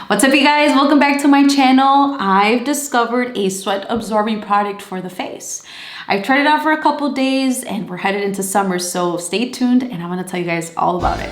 What's up, you guys? Welcome back to my channel. I've discovered a sweat absorbing product for the face. I've tried it out for a couple days and we're headed into summer, so stay tuned and I'm gonna tell you guys all about it.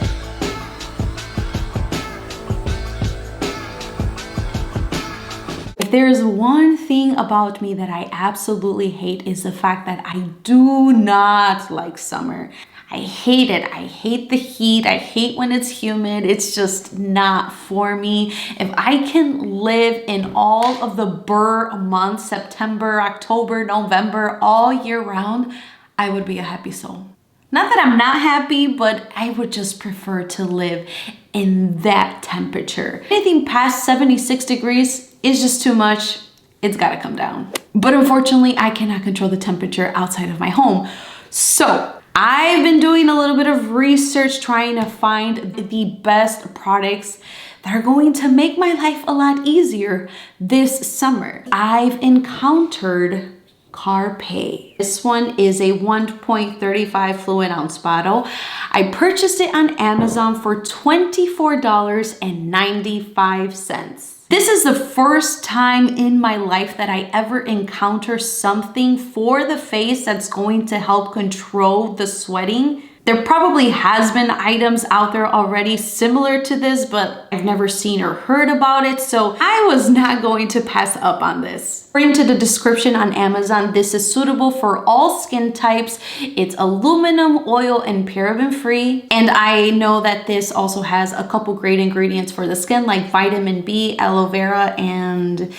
If there's one thing about me that I absolutely hate is the fact that I do not like summer. I hate it. I hate the heat. I hate when it's humid. It's just not for me. If I can live in all of the burr months, September, October, November, all year round, I would be a happy soul. Not that I'm not happy, but I would just prefer to live in that temperature. Anything past 76 degrees is just too much. It's gotta come down. But unfortunately, I cannot control the temperature outside of my home. So I've been doing a little bit of research trying to find the best products that are going to make my life a lot easier this summer. I've encountered Carpe. This one is a 1.35 fluid ounce bottle. I purchased it on Amazon for $24.95. This is the first time in my life that I ever encounter something for the face that's going to help control the sweating. There probably has been items out there already similar to this, but I've never seen or heard about it, so I was not going to pass up on this. According to the description on Amazon, this is suitable for all skin types. It's aluminum, oil, and paraben free. And I know that this also has a couple great ingredients for the skin, like vitamin B, aloe vera, and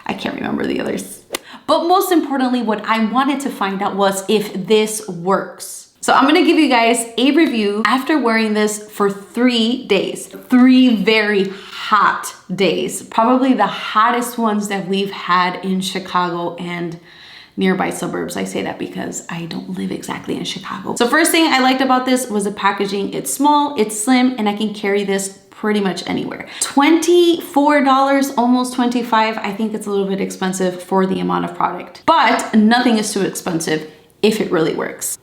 I can't remember the others. But most importantly, what I wanted to find out was if this works. So I'm gonna give you guys a review after wearing this for 3 days. 3 very hot days. Probably the hottest ones that we've had in Chicago and nearby suburbs. I say that because I don't live exactly in Chicago. So first thing I liked about this was the packaging. It's small, it's slim, and I can carry this pretty much anywhere. $24, almost $25. I think it's a little bit expensive for the amount of product, but nothing is too expensive if it really works.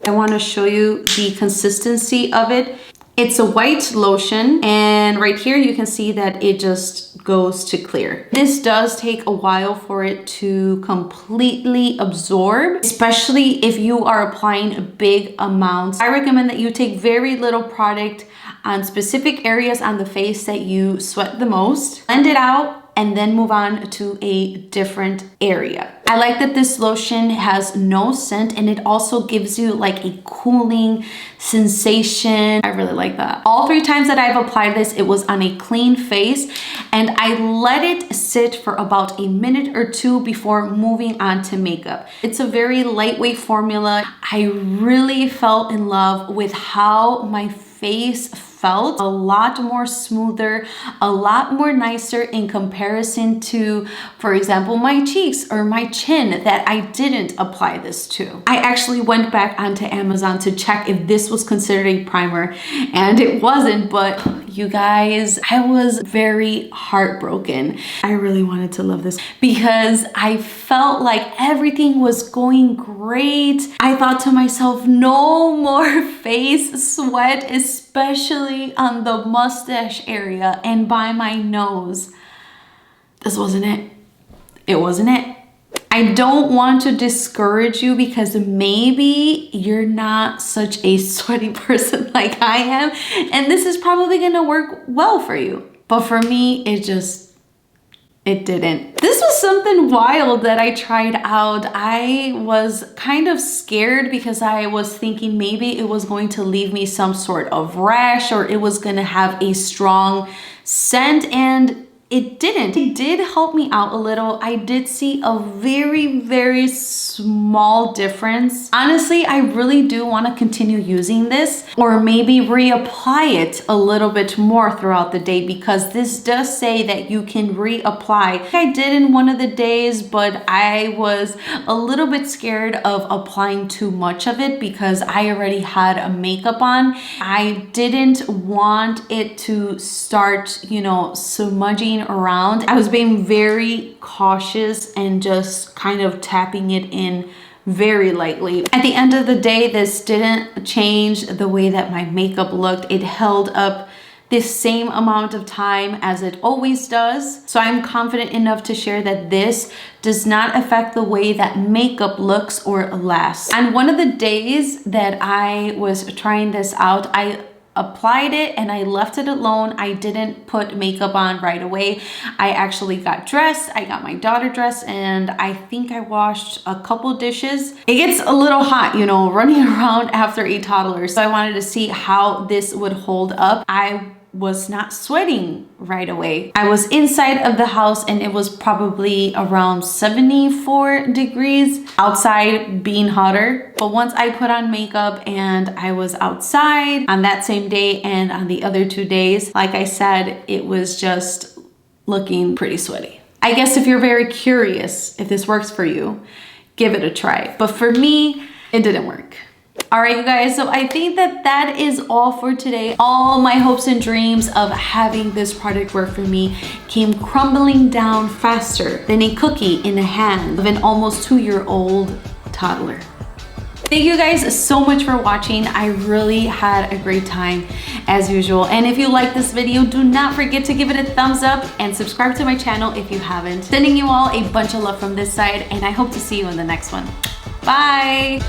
I want to show you the consistency of it. It's a white lotion, and right here you can see that it just goes to clear. This does take a while for it to completely absorb, especially if you are applying big amounts. I recommend that you take very little product on specific areas on the face that you sweat the most, blend it out, and then move on to a different area. I like that this lotion has no scent and it also gives you like a cooling sensation. I really like that. All 3 times that I've applied this, it was on a clean face and I let it sit for about a minute or 2 before moving on to makeup. It's a very lightweight formula. I really fell in love with how my face felt. A lot more smoother, a lot more nicer in comparison to, for example, my cheeks or my chin that I didn't apply this to. I actually went back onto Amazon to check if this was considered a primer and it wasn't, but you guys, I was very heartbroken. I really wanted to love this because I felt like everything was going great. I thought to myself, no more face sweat, especially on the mustache area and by my nose. This wasn't it. It wasn't it. I don't want to discourage you because maybe you're not such a sweaty person like I am, and this is probably gonna work well for you. But for me, it didn't. This was something wild that I tried out. I was kind of scared because I was thinking maybe it was going to leave me some sort of rash or it was gonna have a strong scent, and it didn't. It did help me out a little. I did see a very, very small difference. Honestly, I really do want to continue using this or maybe reapply it a little bit more throughout the day because this does say that you can reapply. I did in one of the days, but I was a little bit scared of applying too much of it because I already had a makeup on. I didn't want it to start, you know, smudging around. I was being very cautious and just kind of tapping it in very lightly. At the end of the day, this didn't change the way that my makeup looked. It held up the same amount of time as it always does. So I'm confident enough to share that this does not affect the way that makeup looks or lasts. And one of the days that I was trying this out, I applied it and I left it alone. I didn't put makeup on right away. I actually got dressed. I got my daughter dressed, and I think I washed a couple dishes. It gets a little hot, you know, running around after a toddler. So I wanted to see how this would hold up. I was not sweating right away. I was inside of the house and it was probably around 74 degrees, outside being hotter. But once I put on makeup and I was outside on that same day and on the other 2 days, like I said, it was just looking pretty sweaty. I guess if you're very curious if this works for you, give it a try. But for me, it didn't work. All right, you guys, so I think that is all for today. All my hopes and dreams of having this product work for me came crumbling down faster than a cookie in the hand of an almost 2-year-old toddler. Thank you guys so much for watching. I really had a great time as usual. And if you like this video, do not forget to give it a thumbs up and subscribe to my channel if you haven't. Sending you all a bunch of love from this side, and I hope to see you in the next one. Bye.